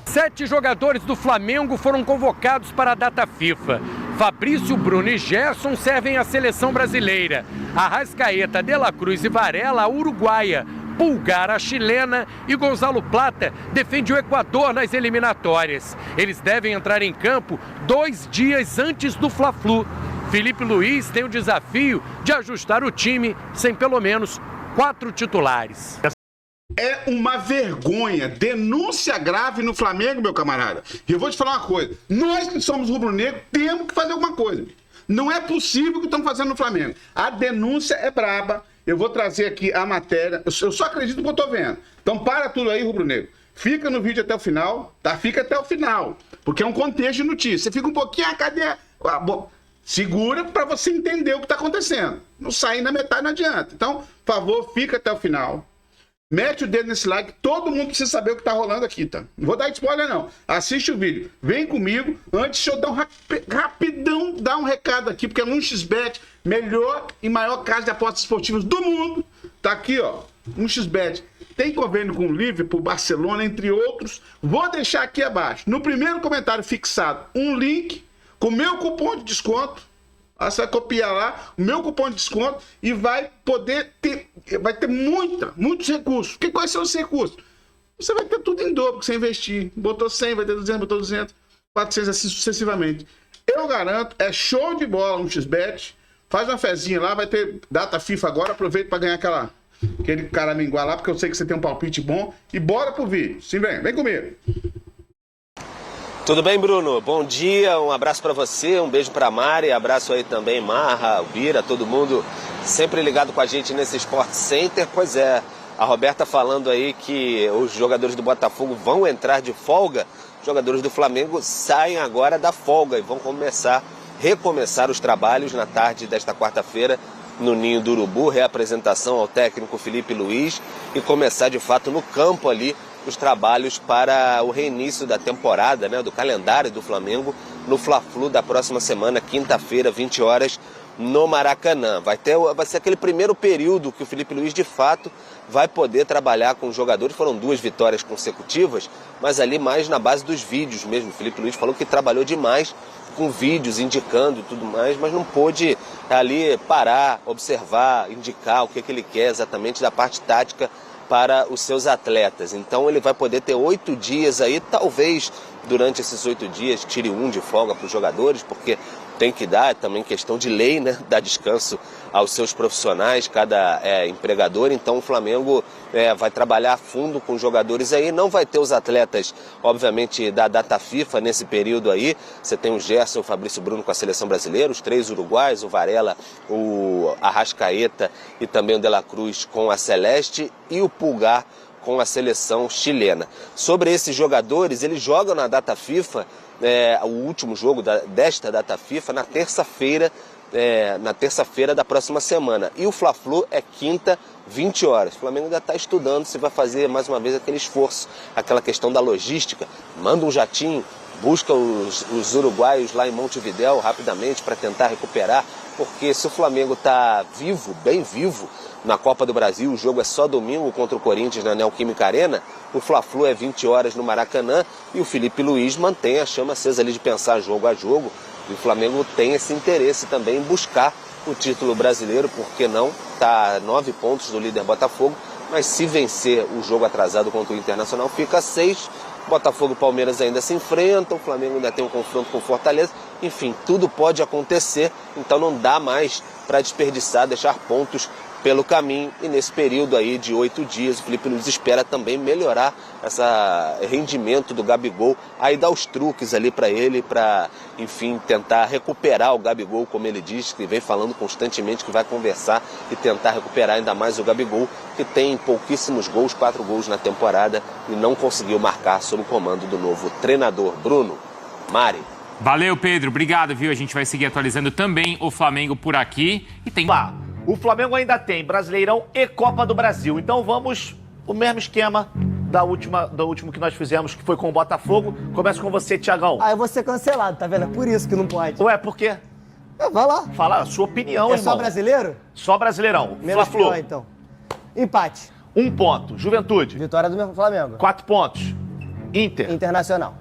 7 jogadores do Flamengo foram convocados para a data FIFA. Fabrício, Bruno e Gerson servem à seleção brasileira. Arrascaeta, De La Cruz e Varela, a uruguaia. Pulgar, a chilena, e Gonzalo Plata defende o Equador nas eliminatórias. Eles devem entrar em campo 2 dias antes do Fla-Flu. Felipe Luiz tem o desafio de ajustar o time sem pelo menos 4 titulares. É uma vergonha, denúncia grave no Flamengo, meu camarada. E eu vou te falar uma coisa, nós que somos rubro-negro temos que fazer alguma coisa. Não é possível o que estão fazendo no Flamengo. A denúncia é braba, eu vou trazer aqui a matéria, eu só acredito no que eu tô vendo. Então para tudo aí, rubro-negro. Fica no vídeo até o final, tá? Fica até o final, porque é um contexto de notícia. Você fica um pouquinho, cadê? Segura para você entender o que está acontecendo. Não sair na metade não adianta. Então, por favor, fica até o final. Mete o dedo nesse like, todo mundo precisa saber o que tá rolando aqui, tá? Não vou dar spoiler, não. Assiste o vídeo. Vem comigo. Antes, deixa eu dar rapidão dar um recado aqui, porque é 1xBet, melhor e maior casa de apostas esportivas do mundo. Tá aqui, ó. 1xBet. Tem convênio com o Liverpool, Barcelona, entre outros. Vou deixar aqui abaixo, no primeiro comentário fixado, um link com o meu cupom de desconto. Você vai copiar lá o meu cupom de desconto e vai poder ter, muitos recursos. Quais são os recursos? Você vai ter tudo em dobro que você investir. Botou 100, vai ter 200, botou 200, 400, assim sucessivamente. Eu garanto, é show de bola no XBET. Faz uma fezinha lá, vai ter data FIFA agora. Aproveita para ganhar aquele caraminguá lá, porque eu sei que você tem um palpite bom. E bora pro vídeo. Sim, vem comigo. Tudo bem, Bruno? Bom dia, um abraço para você, um beijo para Mari, abraço aí também, Marra, Bira, todo mundo sempre ligado com a gente nesse Sport Center. Pois é, a Roberta falando aí que os jogadores do Botafogo vão entrar de folga, os jogadores do Flamengo saem agora da folga e vão recomeçar os trabalhos na tarde desta quarta-feira no Ninho do Urubu, reapresentação ao técnico Felipe Luiz e começar de fato no campo ali os trabalhos para o reinício da temporada, né, do calendário do Flamengo no Fla-Flu da próxima semana, quinta-feira, 20 horas, no Maracanã. Vai ser aquele primeiro período que o Felipe Luiz, de fato, vai poder trabalhar com os jogadores. Foram 2 vitórias consecutivas, mas ali mais na base dos vídeos mesmo. O Felipe Luiz falou que trabalhou demais com vídeos, indicando e tudo mais, mas não pôde ali parar, observar, indicar o que ele quer exatamente da parte tática para os seus atletas. Então ele vai poder ter 8 dias aí, talvez durante esses 8 dias tire um de folga para os jogadores, porque tem que dar, também questão de lei, né, dar descanso aos seus profissionais, cada empregador. Então o Flamengo vai trabalhar a fundo com os jogadores aí, não vai ter os atletas, obviamente, da data FIFA nesse período aí. Você tem o Gerson, o Fabrício, Bruno com a seleção brasileira, os 3 uruguaios, o Varela, o Arrascaeta e também o De La Cruz com a Celeste e o Pulgar com a seleção chilena. Sobre esses jogadores, eles jogam na data FIFA, o último jogo desta data FIFA, na terça-feira da próxima semana. E o Fla-Flu é quinta, 20 horas. O Flamengo ainda está estudando se vai fazer mais uma vez aquele esforço, aquela questão da logística. Manda um jatinho, busca os uruguaios lá em Montevidéu rapidamente para tentar recuperar, porque se o Flamengo está vivo, bem vivo, na Copa do Brasil, o jogo é só domingo contra o Corinthians na Neoquímica Arena, o Fla-Flu é 20 horas no Maracanã e o Felipe Luiz mantém a chama acesa ali de pensar jogo a jogo. E o Flamengo tem esse interesse também em buscar o título brasileiro, porque não? Está a 9 pontos do líder Botafogo, mas se vencer o jogo atrasado contra o Internacional, fica a 6. Botafogo e Palmeiras ainda se enfrentam, o Flamengo ainda tem um confronto com o Fortaleza. Enfim, tudo pode acontecer, então não dá mais para desperdiçar, deixar pontos pelo caminho. E nesse período aí de 8 dias, o Felipe Luiz espera também melhorar esse rendimento do Gabigol, aí dar os truques ali para ele, para, enfim, tentar recuperar o Gabigol, como ele diz, que vem falando constantemente que vai conversar e tentar recuperar ainda mais o Gabigol, que tem pouquíssimos gols, 4 gols na temporada, e não conseguiu marcar sob o comando do novo treinador. Bruno, Mari. Valeu, Pedro. Obrigado, viu? A gente vai seguir atualizando também o Flamengo por aqui. E tem... O Flamengo ainda tem Brasileirão e Copa do Brasil. Então vamos, o mesmo esquema do último que nós fizemos, que foi com o Botafogo. Começa com você, Thiagão. Eu vou ser cancelado, tá vendo? É por isso que não pode. Ué, por quê? Vai lá. Fala a sua opinião, irmão. Só brasileiro? Só Brasileirão. Menos Fla-Flu. pior, então. Empate. 1 ponto. Juventude. Vitória do Flamengo. 4 pontos. Inter. Internacional.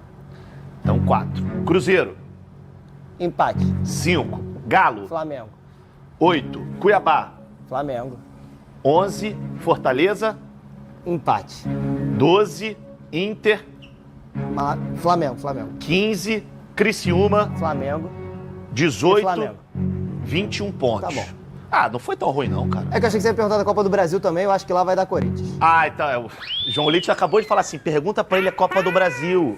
Então, 4. Cruzeiro. Empate. 5. Galo. Flamengo. 8. Cuiabá. Flamengo. 11. Fortaleza. Empate. 12. Inter. Flamengo. 15. Criciúma. Flamengo. 18. E Flamengo. 21 pontos. Tá bom. Ah, não foi tão ruim não, cara. É que eu achei que você ia perguntar da Copa do Brasil também, eu acho que lá vai dar Corinthians. Ah, então, o João Lite acabou de falar assim, pergunta pra ele a Copa do Brasil.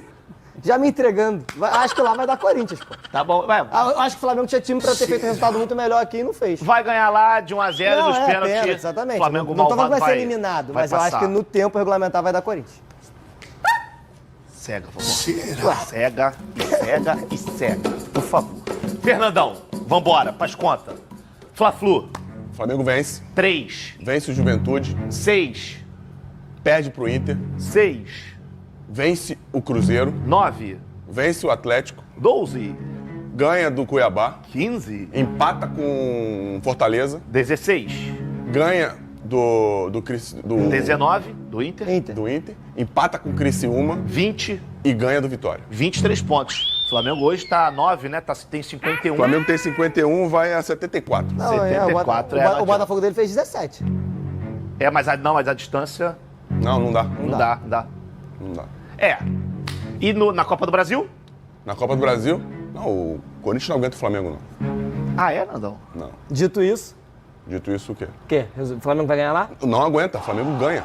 Já me entregando. Acho que lá vai dar Corinthians, pô. Tá bom, vai. Eu acho que o Flamengo tinha time pra ter feito um resultado muito melhor aqui e não fez. Vai ganhar lá de 1-0 Não, nos pênaltis. pênalti, exatamente. Flamengo não tô falando que vai malvado ser eliminado, vai mas eu acho passar. que no tempo regulamentar vai dar Corinthians. Cega, por favor. Cega, e cega, por favor. Fernandão, vambora, faz conta. Fla-Flu, Flamengo vence, 3, vence o Juventude, 6, perde pro Inter, 6, vence o Cruzeiro, 9, vence o Atlético, 12, ganha do Cuiabá, 15, empata com Fortaleza, 16, ganha do 19, do Inter, Inter, empata com Criciúma 20, e ganha do Vitória. 23 pontos. O Flamengo hoje tá 9, né? Tem 51. O Flamengo tem 51, vai a 74. Não, 74 o Botafogo dele fez 17. É, mas a distância Não dá. não dá. Não dá. É. E na Copa do Brasil? Na Copa do Brasil, não, o Corinthians não aguenta o Flamengo, não. Ah, é, Nandão? Não. Dito isso, Dito isso, o quê? o quê? O Flamengo vai ganhar lá? Não aguenta, o Flamengo ganha.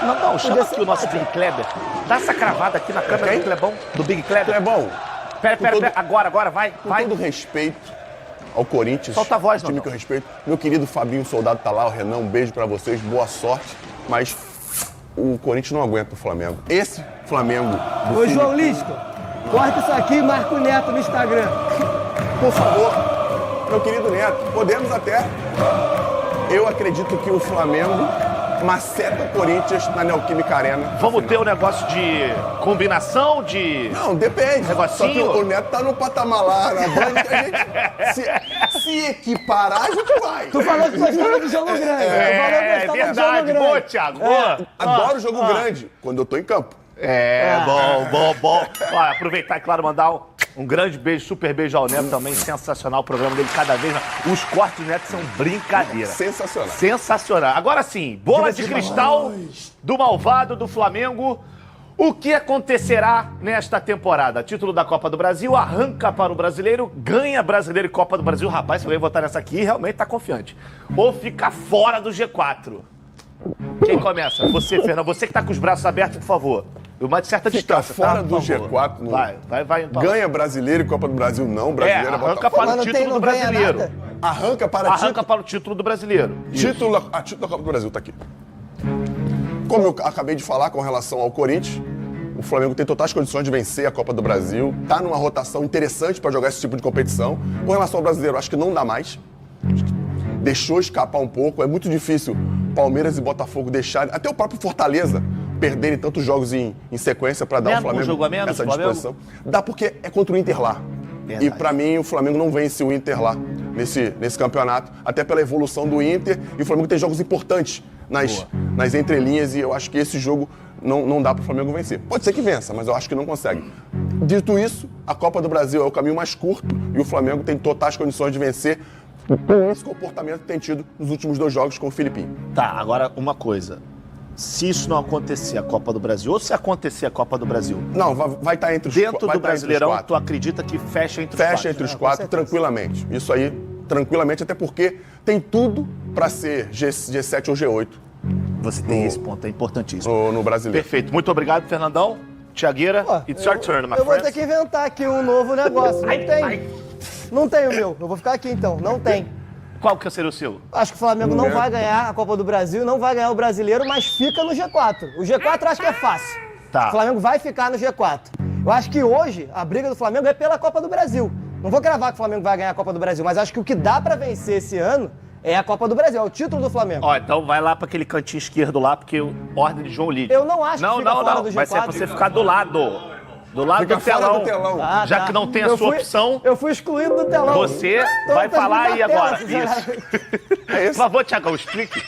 Nandão, chama Podia aqui ser o nosso Big Kleber. Dá essa cravada aqui na câmera Quem? do Clebão, do Big Kleber. É bom. Pera, agora, vai. Com todo respeito ao Corinthians, Solta a voz, time Nandão. que eu respeito. Meu querido Fabinho Soldado tá lá, o Renan, um beijo pra vocês, boa sorte. Mas o Corinthians não aguenta o Flamengo. Esse Flamengo do Ô, João Lisco, corta isso aqui e marca o Neto no Instagram. Por favor, meu querido Neto, podemos até. Eu acredito que o Flamengo maceta o Corinthians na Neoquímica Arena. Vamos ter um negócio de combinação, de... Não, depende. Negocinho? Só que o Neto tá no patamar lá na banda que a gente se equiparar, a gente vai. Tu falou que gostava do jogo grande. É verdade. Boa, Thiago. Boa. Adoro jogo grande, quando eu tô em campo. Bom. Ó, aproveitar e, claro, mandar um grande beijo, super beijo ao Neto também. Sensacional o programa dele cada vez mais. Os cortes do Neto são brincadeira. Sensacional. Sensacional. Agora sim, bola de cristal do malvado do Flamengo. O que acontecerá nesta temporada? Título da Copa do Brasil, arranca para o brasileiro, ganha brasileiro e Copa do Brasil. Rapaz, se alguém votar nessa aqui, realmente tá confiante. Ou fica fora do G4. Quem começa? Você, Fernando. Você que tá com os braços abertos, por favor. Uma certa Fica distância, fora tá? do Por favor. G4. Não. Vai. Ganha brasileiro e Copa do Brasil não. Brasileiro é arranca Botafogo. para o Mas título do não ganha brasileiro. nada. Arranca para Arranca para o título do brasileiro. título da Copa do Brasil, tá aqui. Como eu acabei de falar com relação ao Corinthians, o Flamengo tem totais condições de vencer a Copa do Brasil, tá numa rotação interessante para jogar esse tipo de competição. Com relação ao brasileiro, acho que não dá mais. Deixou escapar um pouco, é muito difícil Palmeiras e Botafogo deixarem, até o próprio Fortaleza, perderem tantos jogos em sequência para dar ao Menos, um Flamengo jogo a menos, essa Flamengo? disposição. Dá porque é contra o Inter lá. Verdade. E para mim o Flamengo não vence o Inter lá nesse campeonato, até pela evolução do Inter, e o Flamengo tem jogos importantes nas entrelinhas, e eu acho que esse jogo não dá para o Flamengo vencer. Pode ser que vença, mas eu acho que não consegue. Dito isso, a Copa do Brasil é o caminho mais curto e o Flamengo tem totais condições de vencer com esse comportamento que tem tido nos últimos 2 jogos com o Filipinho. Tá, agora uma coisa. Se isso não acontecer a Copa do Brasil, ou se acontecer a Copa do Brasil, Não, vai estar entre os dentro vai do tá entre os Brasileirão, 4. tu acredita que fecha entre os Fecha quatro? entre os com 4 certeza. tranquilamente. Isso aí, tranquilamente, até porque tem tudo para ser G7 ou G8 Você tem esse ponto, é importantíssimo. no brasileiro. Perfeito. Muito obrigado, Fernandão. Tiagueira, Pô, it's your turn, my Eu vou friend. ter que inventar aqui um novo negócio. Não tem. Não tem o meu. Eu vou ficar aqui então. Não tem. Qual que seria o seu? Acho que o Flamengo não vai ganhar a Copa do Brasil, não vai ganhar o Brasileiro, mas fica no G4. O G4 eu acho que é fácil. Tá. O Flamengo vai ficar no G4. Eu acho que hoje a briga do Flamengo é pela Copa do Brasil. Não vou cravar que o Flamengo vai ganhar a Copa do Brasil, mas acho que o que dá pra vencer esse ano é a Copa do Brasil, é o título do Flamengo. Ó, então vai lá pra aquele cantinho esquerdo lá, porque ordem de João Lide. Eu não acho que fica fora do Vai ser pra G4. você ficar do lado. Do lado Fica do fora telão. do telão. Ah, Já tá. que não tem a Eu sua fui- opção, Eu fui excluído do telão. você Tô vai transmitindo falar na aí tela, agora. caralho. Isso. Por favor, Thiagão, explique.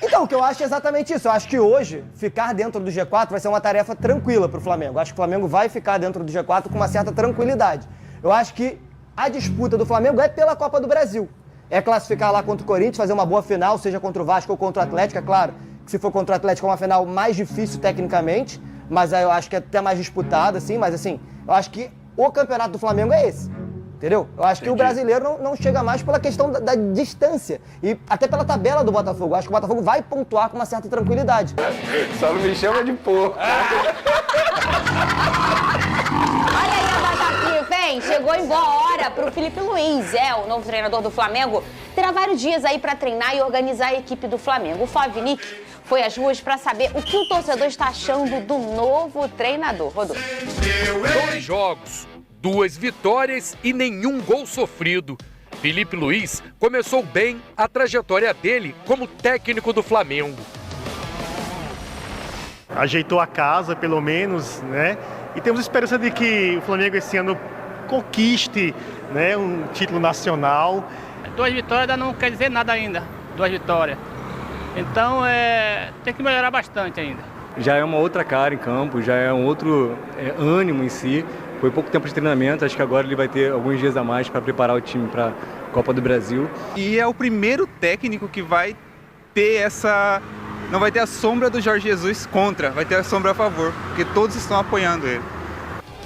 O Então, o que eu acho é exatamente isso. Eu acho que hoje, ficar dentro do G4 vai ser uma tarefa tranquila pro Flamengo. Eu acho que o Flamengo vai ficar dentro do G4 com uma certa tranquilidade. Eu acho que a disputa do Flamengo é pela Copa do Brasil. É classificar lá contra o Corinthians, fazer uma boa final, seja contra o Vasco ou contra o Atlético. É claro que se for contra o Atlético é uma final mais difícil tecnicamente, mas aí eu acho que é até mais disputada, assim. Mas assim, eu acho que o campeonato do Flamengo é esse. Entendeu? Eu acho que o brasileiro não chega mais pela questão da distância e até pela tabela do Botafogo. Eu acho que o Botafogo vai pontuar com uma certa tranquilidade. Só não me chama de porco. Olha aí a Batata FIFA, hein? Chegou em boa hora pro Felipe Luiz, o novo treinador do Flamengo. Terá vários dias aí pra treinar e organizar a equipe do Flamengo. O Flavinic foi às ruas pra saber o que o torcedor está achando do novo treinador. Rodolfo. 2 jogos, 2 vitórias e nenhum gol sofrido. Felipe Luiz começou bem a trajetória dele como técnico do Flamengo. Ajeitou a casa, pelo menos, né? E temos esperança de que o Flamengo esse ano conquiste, né, um título nacional. 2 vitórias ainda não quer dizer nada ainda, 2 vitórias. Então tem que melhorar bastante ainda. Já é uma outra cara em campo, já é um outro ânimo em si. Foi pouco tempo de treinamento, acho que agora ele vai ter alguns dias a mais para preparar o time para a Copa do Brasil. E é o primeiro técnico que vai ter não vai ter a sombra do Jorge Jesus contra, vai ter a sombra a favor, porque todos estão apoiando ele.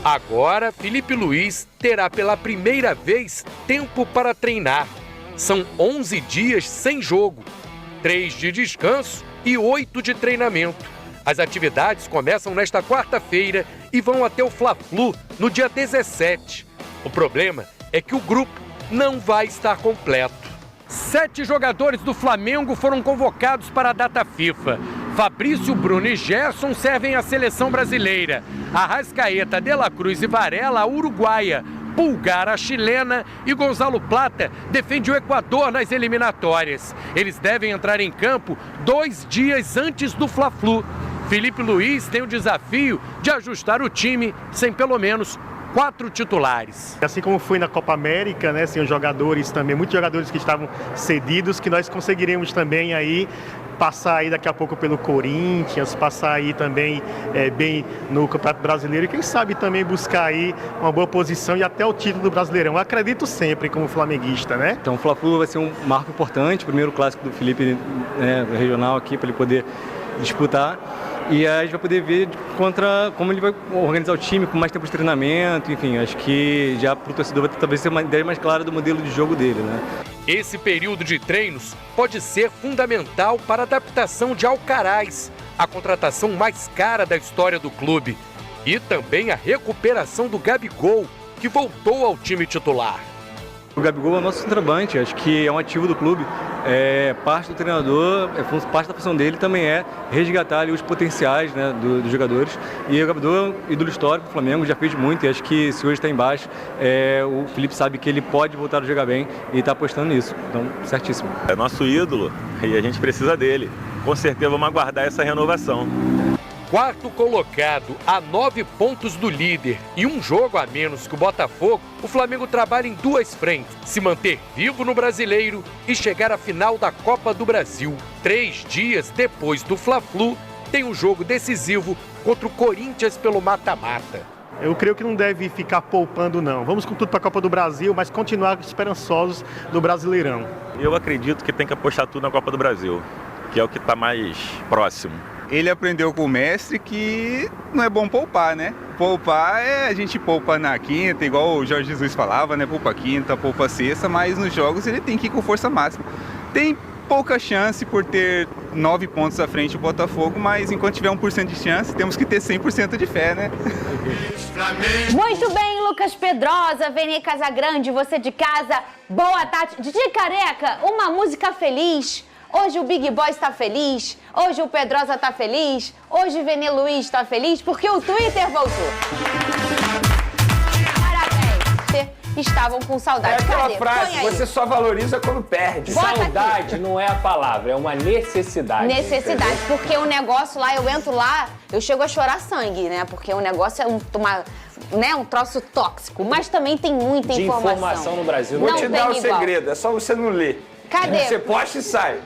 Agora, Felipe Luiz terá pela primeira vez tempo para treinar. São 11 dias sem jogo, 3 de descanso e 8 de treinamento. As atividades começam nesta quarta-feira e vão até o Fla-Flu no dia 17. O problema é que o grupo não vai estar completo. 7 jogadores do Flamengo foram convocados para a data FIFA. Fabrício, Bruno e Gerson servem a seleção brasileira. Arrascaeta, De La Cruz e Varela, a uruguaia. Pulgar, a chilena, e Gonzalo Plata defende o Equador nas eliminatórias. Eles devem entrar em campo 2 dias antes do Fla-Flu. Felipe Luiz tem o desafio de ajustar o time sem pelo menos 4 titulares. Assim como foi na Copa América, né, sem os jogadores também, muitos jogadores que estavam cedidos, que nós conseguiremos também aí passar aí daqui a pouco pelo Corinthians, passar aí também bem no Campeonato Brasileiro e quem sabe também buscar aí uma boa posição e até o título do Brasileirão. Eu acredito sempre como flamenguista, né? Então o Fla-Flu vai ser um marco importante, o primeiro clássico do Felipe, né, regional aqui, para ele poder disputar. E aí a gente vai poder ver como ele vai organizar o time com mais tempo de treinamento, enfim, acho que já para o torcedor vai talvez ser uma ideia mais clara do modelo de jogo dele, né? Esse período de treinos pode ser fundamental para a adaptação de Alcaraz, a contratação mais cara da história do clube, e também a recuperação do Gabigol, que voltou ao time titular. O Gabigol é o nosso centroavante, acho que é um ativo do clube. Parte do treinador, parte da função dele também é resgatar ali os potenciais, né, dos jogadores. E o Gabigol, ídolo histórico do Flamengo, já fez muito e acho que se hoje está embaixo, o Felipe sabe que ele pode voltar a jogar bem e está apostando nisso. Então, certíssimo. É nosso ídolo e a gente precisa dele. Com certeza vamos aguardar essa renovação. 4º colocado a 9 pontos do líder e um jogo a menos que o Botafogo, o Flamengo trabalha em 2 frentes: se manter vivo no Brasileiro e chegar à final da Copa do Brasil. 3 dias depois do Fla-Flu, tem um jogo decisivo contra o Corinthians pelo mata-mata. Eu creio que não deve ficar poupando, não. Vamos com tudo para a Copa do Brasil, mas continuar esperançosos do Brasileirão. Eu acredito que tem que apostar tudo na Copa do Brasil, que é o que está mais próximo. Ele aprendeu com o mestre que não é bom poupar, né? Poupar a gente poupa na quinta, igual o Jorge Jesus falava, né? Poupa quinta, poupa sexta, mas nos jogos ele tem que ir com força máxima. Tem pouca chance por ter 9 pontos à frente do Botafogo, mas enquanto tiver 1% de chance, temos que ter 100% de fé, né? Muito bem, Lucas Pedrosa, Vene Casagrande, você de casa, boa tarde. Didi Careca, uma música feliz. Hoje o Big Boy está feliz, hoje o Pedrosa está feliz, hoje o Vene Luiz está feliz porque o Twitter voltou. Parabéns, estavam com saudade. É aquela Cadê? frase, você só valoriza quando perde. Bota Saudade aqui. Não é a palavra, é uma necessidade. Necessidade, entendeu? porque o negócio lá, eu entro lá, eu chego a chorar sangue, né? Porque o negócio é um troço tóxico, mas também tem muita informação. De informação no Brasil. Não Vou te dar o tem igual. segredo, é só você não ler. Cadê? Você posta e sai.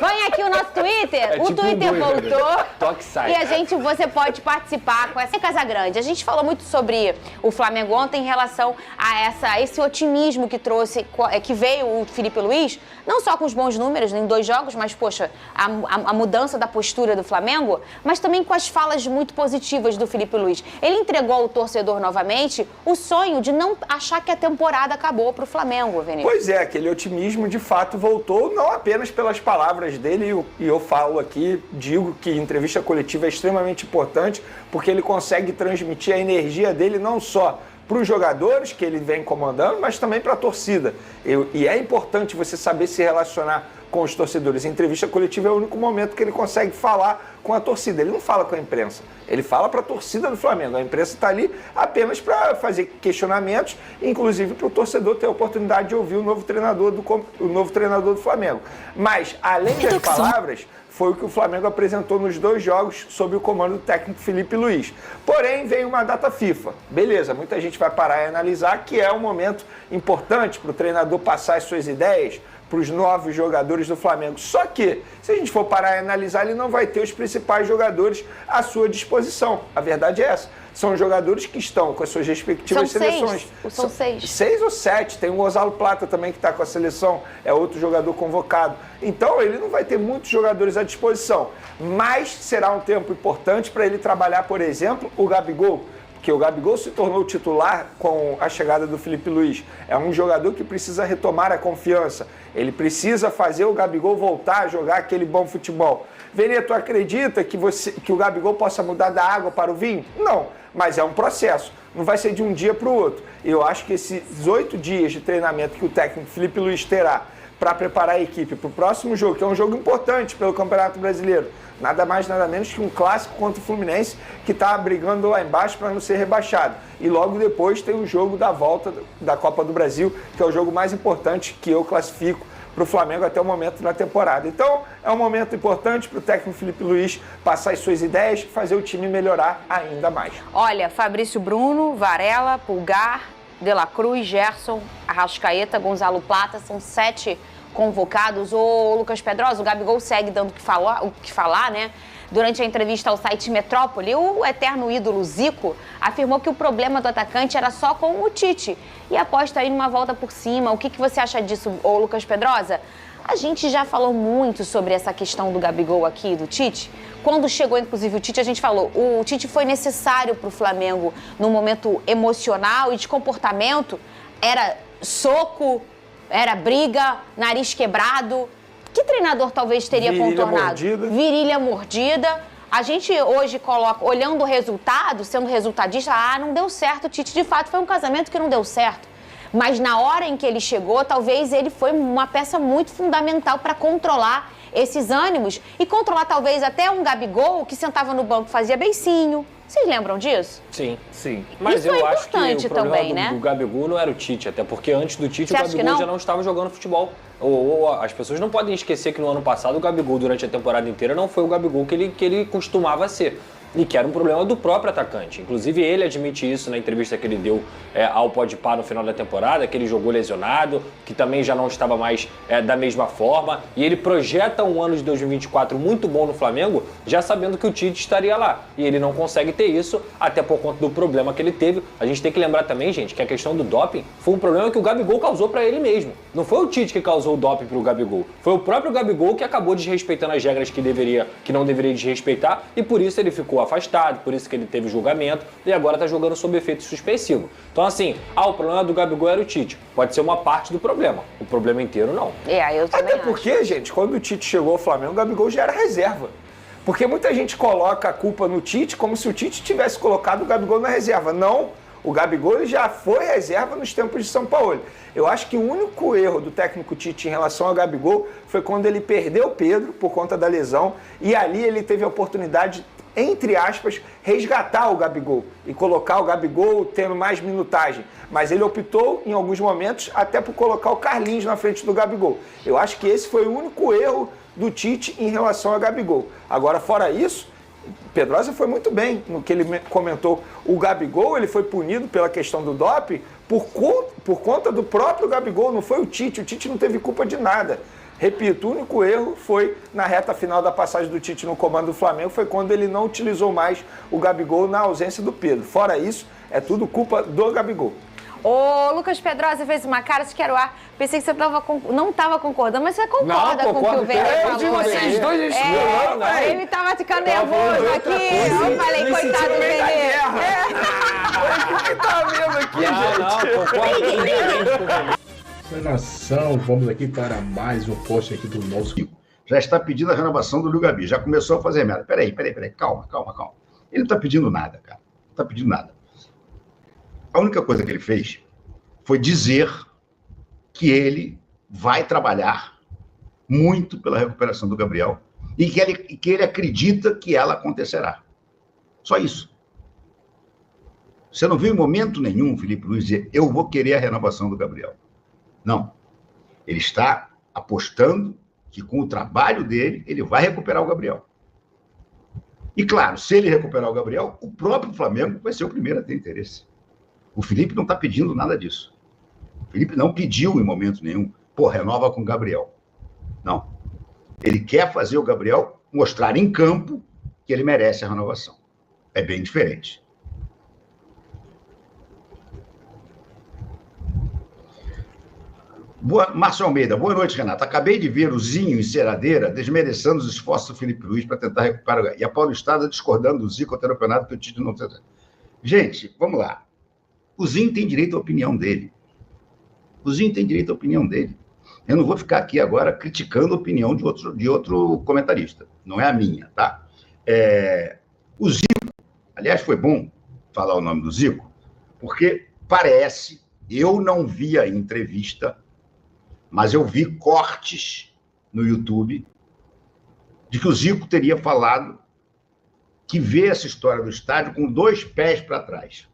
Põe aqui o nosso Twitter. É o tipo Twitter um boi, voltou. Toque e sai. E você pode participar com essa Casagrande. A gente falou muito sobre o Flamengo ontem em relação a esse otimismo que trouxe, que veio o Filipe Luís, não só com os bons números em 2 jogos, mas, poxa, a mudança da postura do Flamengo, mas também com as falas muito positivas do Filipe Luís. Ele entregou ao torcedor novamente o sonho de não achar que a temporada acabou para o Flamengo, Vinícius. Pois é, aquele otimismo de fato voltou, não apenas pelas palavras dele, e eu falo aqui, digo que entrevista coletiva é extremamente importante, porque ele consegue transmitir a energia dele não só para os jogadores que ele vem comandando, mas também para a torcida. E é importante você saber se relacionar com os torcedores. A entrevista coletiva é o único momento que ele consegue falar com a torcida. Ele não fala com a imprensa, ele fala para a torcida do Flamengo. A imprensa está ali apenas para fazer questionamentos, inclusive para o torcedor ter a oportunidade de ouvir o novo treinador do Flamengo. Mas, além das palavras, foi o que o Flamengo apresentou nos 2 jogos sob o comando do técnico Filipe Luís. Porém, veio uma data FIFA. Beleza, muita gente vai parar e analisar que é um momento importante para o treinador passar as suas ideias para os novos jogadores do Flamengo. Só que, se a gente for parar e analisar, ele não vai ter os principais jogadores à sua disposição. A verdade é essa. São jogadores que estão com as suas respectivas seleções. São 6. 6 ou 7. Tem o Gonzalo Plata também que está com a seleção. É outro jogador convocado. Então, ele não vai ter muitos jogadores à disposição. Mas será um tempo importante para ele trabalhar, por exemplo, o Gabigol. Porque o Gabigol se tornou titular com a chegada do Filipe Luís. É um jogador que precisa retomar a confiança. Ele precisa fazer o Gabigol voltar a jogar aquele bom futebol. Vene, tu acredita que o Gabigol possa mudar da água para o vinho? Não, mas é um processo. Não vai ser de um dia para o outro. Eu acho que esses 8 dias de treinamento que o técnico Filipe Luís terá para preparar a equipe para o próximo jogo, que é um jogo importante pelo Campeonato Brasileiro, nada mais, nada menos que um clássico contra o Fluminense, que está brigando lá embaixo para não ser rebaixado. E logo depois tem o jogo da volta da Copa do Brasil, que é o jogo mais importante que eu classifico para o Flamengo até o momento da temporada. Então, é um momento importante para o técnico Filipe Luís passar as suas ideias, fazer o time melhorar ainda mais. Olha, Fabrício Bruno, Varela, Pulgar, De La Cruz, Gerson, Arrascaeta, Gonzalo Plata, são 7 convocados. O Lucas Pedrosa, o Gabigol segue dando o que falar, né? Durante a entrevista ao site Metrópole, o eterno ídolo Zico afirmou que o problema do atacante era só com o Tite e aposta aí numa volta por cima. O que você acha disso, Lucas Pedrosa? A gente já falou muito sobre essa questão do Gabigol aqui, do Tite. Quando chegou, inclusive, o Tite, a gente falou, o Tite foi necessário para o Flamengo no momento emocional e de comportamento. Era soco, era briga, nariz quebrado. Que treinador talvez teria contornado? Virilha mordida. A gente hoje coloca, olhando o resultado, sendo resultadista, não deu certo. O Tite, de fato, foi um casamento que não deu certo. Mas na hora em que ele chegou, talvez ele foi uma peça muito fundamental para controlar esses ânimos e controlar talvez até um Gabigol que sentava no banco e fazia beicinho. Vocês lembram disso? Sim. Mas isso eu é acho que o problema também, do Gabigol não era o Tite, até porque antes do Tite Você o acha que Gabigol já não estava jogando futebol. As pessoas não podem esquecer que no ano passado o Gabigol, durante a temporada inteira, não foi o Gabigol que ele costumava ser. E que era um problema do próprio atacante. Inclusive, ele admite isso na entrevista que ele deu ao Podpah no final da temporada, que ele jogou lesionado, que também já não estava mais da mesma forma. E ele projeta um ano de 2024 muito bom no Flamengo, já sabendo que o Tite estaria lá. E ele não consegue ter isso, até por conta do problema que ele teve. A gente tem que lembrar também, gente, que a questão do doping foi um problema que o Gabigol causou para ele mesmo. Não foi o Tite que causou o doping para o Gabigol. Foi o próprio Gabigol que acabou desrespeitando as regras que não deveria desrespeitar, e por isso ele ficou afastado, por isso que ele teve julgamento e agora está jogando sob efeito suspensivo. Então assim, o problema do Gabigol era o Tite. Pode ser uma parte do problema. O problema inteiro não. Eu também Até porque, gente, quando o Tite chegou ao Flamengo, o Gabigol já era reserva. Porque muita gente coloca a culpa no Tite como se o Tite tivesse colocado o Gabigol na reserva. Não. O Gabigol ele já foi reserva nos tempos de São Paulo. Eu acho que o único erro do técnico Tite em relação ao Gabigol foi quando ele perdeu o Pedro por conta da lesão e ali ele teve a oportunidade, entre aspas, resgatar o Gabigol e colocar o Gabigol tendo mais minutagem. Mas ele optou, em alguns momentos, até por colocar o Carlinhos na frente do Gabigol. Eu acho que esse foi o único erro do Tite em relação ao Gabigol. Agora, fora isso, Pedrosa foi muito bem no que ele comentou. O Gabigol, ele foi punido pela questão do doping por conta do próprio Gabigol, não foi o Tite não teve culpa de nada. Repito, o único erro foi na reta final da passagem do Tite no comando do Flamengo, foi quando ele não utilizou mais o Gabigol na ausência do Pedro. Fora isso, é tudo culpa do Gabigol. O Lucas Pedrosa fez uma cara de quero ar. Pensei que você não estava concordando, mas você concorda com o que o Vene falou, vocês dois ele estava ficando nervoso aqui. Eu falei, coitado do Vene. O que tá vendo aqui, gente? Não, concordo com o Nação, vamos aqui para mais um post aqui do nosso... Já está pedindo a renovação do Lil Gabi, já começou a fazer merda. Peraí, calma. Ele não está pedindo nada, cara. Não está pedindo nada. A única coisa que ele fez foi dizer que ele vai trabalhar muito pela recuperação do Gabriel e que ele acredita que ela acontecerá. Só isso. Você não viu em momento nenhum, Felipe Luiz, dizer eu vou querer a renovação do Gabriel. Não. Ele está apostando que com o trabalho dele, ele vai recuperar o Gabriel. E claro, se ele recuperar o Gabriel, o próprio Flamengo vai ser o primeiro a ter interesse. O Felipe não está pedindo nada disso. O Felipe não pediu em momento nenhum, renova com o Gabriel. Não. Ele quer fazer o Gabriel mostrar em campo que ele merece a renovação. É bem diferente. Márcio Almeida, boa noite, Renato. Acabei de ver o Zinho em Ceradeira desmerecendo os esforços do Felipe Luiz para tentar recuperar. E a Paulistada discordando do Zico até no campeonato que o Tite não tem. Gente, vamos lá. O Zinho tem direito à opinião dele. Eu não vou ficar aqui agora criticando a opinião de outro comentarista. Não é a minha, tá? O Zico, aliás, foi bom falar o nome do Zico, porque parece, eu não vi a entrevista, mas eu vi cortes no YouTube de que o Zico teria falado que vê essa história do estádio com 2 pés para trás.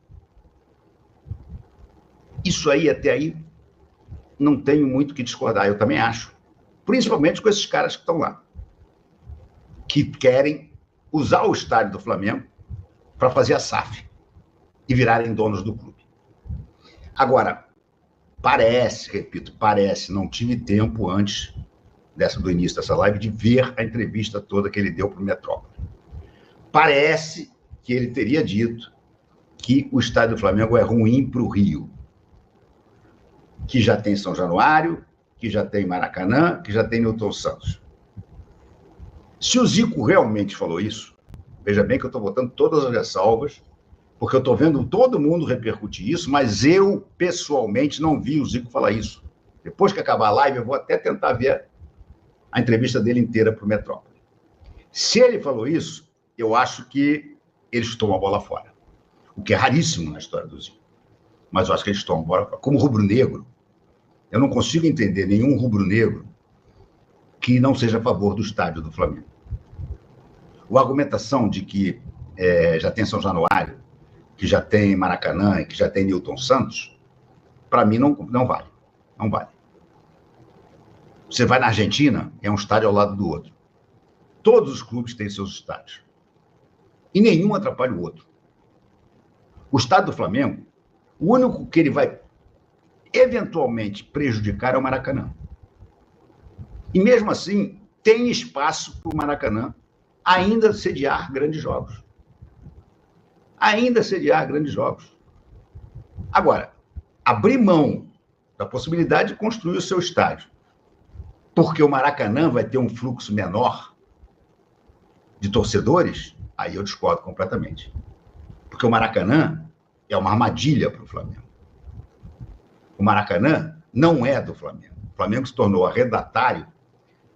Isso aí, até aí, não tenho muito o que discordar, eu também acho. Principalmente com esses caras que estão lá, que querem usar o estádio do Flamengo para fazer a SAF e virarem donos do clube. Agora, parece, não tive tempo antes do início dessa live de ver a entrevista toda que ele deu para o Metrópole. Parece que ele teria dito que o estádio do Flamengo é ruim para o Rio, que já tem São Januário, que já tem Maracanã, que já tem Newton Santos. Se o Zico realmente falou isso, veja bem que eu estou botando todas as ressalvas, porque eu estou vendo todo mundo repercutir isso, mas eu, pessoalmente, não vi o Zico falar isso. Depois que acabar a live, eu vou até tentar ver a entrevista dele inteira para o Metrópole. Se ele falou isso, eu acho que ele chutou uma bola fora, o que é raríssimo na história do Zico. Mas eu acho que ele chutou uma bola fora. Como rubro-negro, eu não consigo entender nenhum rubro-negro que não seja a favor do estádio do Flamengo. A argumentação de que já tem São Januário, que já tem Maracanã e que já tem Newton Santos, para mim não vale. Não vale. Você vai na Argentina, é um estádio ao lado do outro. Todos os clubes têm seus estádios. E nenhum atrapalha o outro. O estádio do Flamengo, o único que ele vai eventualmente prejudicar é o Maracanã. E mesmo assim, tem espaço para o Maracanã ainda sediar grandes jogos. Agora, abrir mão da possibilidade de construir o seu estádio, porque o Maracanã vai ter um fluxo menor de torcedores, aí eu discordo completamente. Porque o Maracanã é uma armadilha para o Flamengo. O Maracanã não é do Flamengo. O Flamengo se tornou arrendatário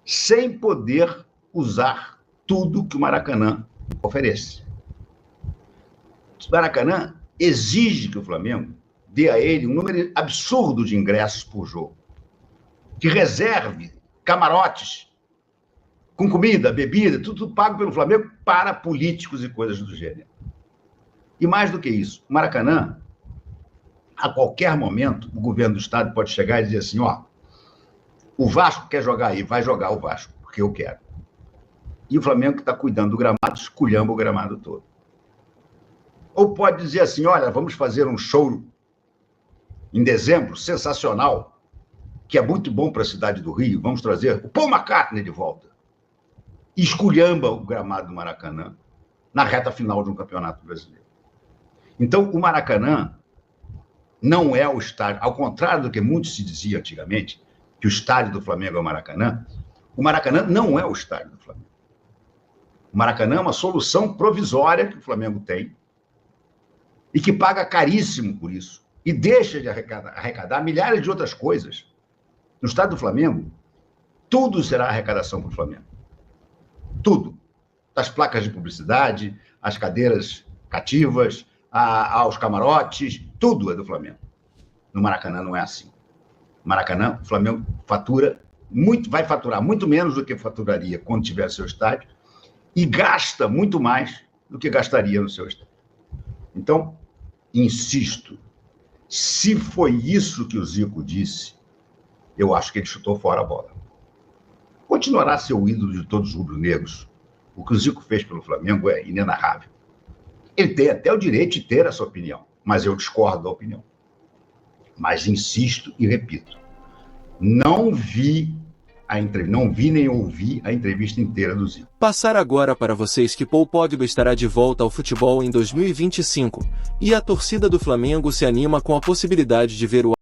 sem poder usar tudo que o Maracanã oferece. O Maracanã exige que o Flamengo dê a ele um número absurdo de ingressos por jogo, que reserve camarotes com comida, bebida, tudo pago pelo Flamengo para políticos e coisas do gênero. E mais do que isso, o Maracanã, a qualquer momento, o governo do estado pode chegar e dizer assim, o Vasco quer jogar aí, vai jogar o Vasco, porque eu quero. E o Flamengo que está cuidando do gramado, esculhamba o gramado todo. Ou pode dizer assim, olha, vamos fazer um show em dezembro, sensacional, que é muito bom para a cidade do Rio, vamos trazer o Paul McCartney de volta. E esculhamba o gramado do Maracanã na reta final de um campeonato brasileiro. Então, o Maracanã não é o estádio, ao contrário do que muito se dizia antigamente, que o estádio do Flamengo é o Maracanã não é o estádio do Flamengo. O Maracanã é uma solução provisória que o Flamengo tem e que paga caríssimo por isso e deixa de arrecadar milhares de outras coisas. No estádio do Flamengo, tudo será arrecadação para o Flamengo. Tudo. Das placas de publicidade, as cadeiras cativas, aos camarotes, tudo é do Flamengo. No Maracanã não é assim. No Maracanã, o Flamengo vai faturar muito menos do que faturaria quando tiver seu estádio e gasta muito mais do que gastaria no seu estádio. Então, insisto, se foi isso que o Zico disse, eu acho que ele chutou fora a bola. Continuará a ser o ídolo de todos os rubro-negros. O que o Zico fez pelo Flamengo é inenarrável. Ele tem até o direito de ter essa opinião, mas eu discordo da opinião. Mas insisto e repito, não vi nem ouvi a entrevista inteira do Zico. Passar agora para vocês que Paul Pogba estará de volta ao futebol em 2025, e a torcida do Flamengo se anima com a possibilidade de ver o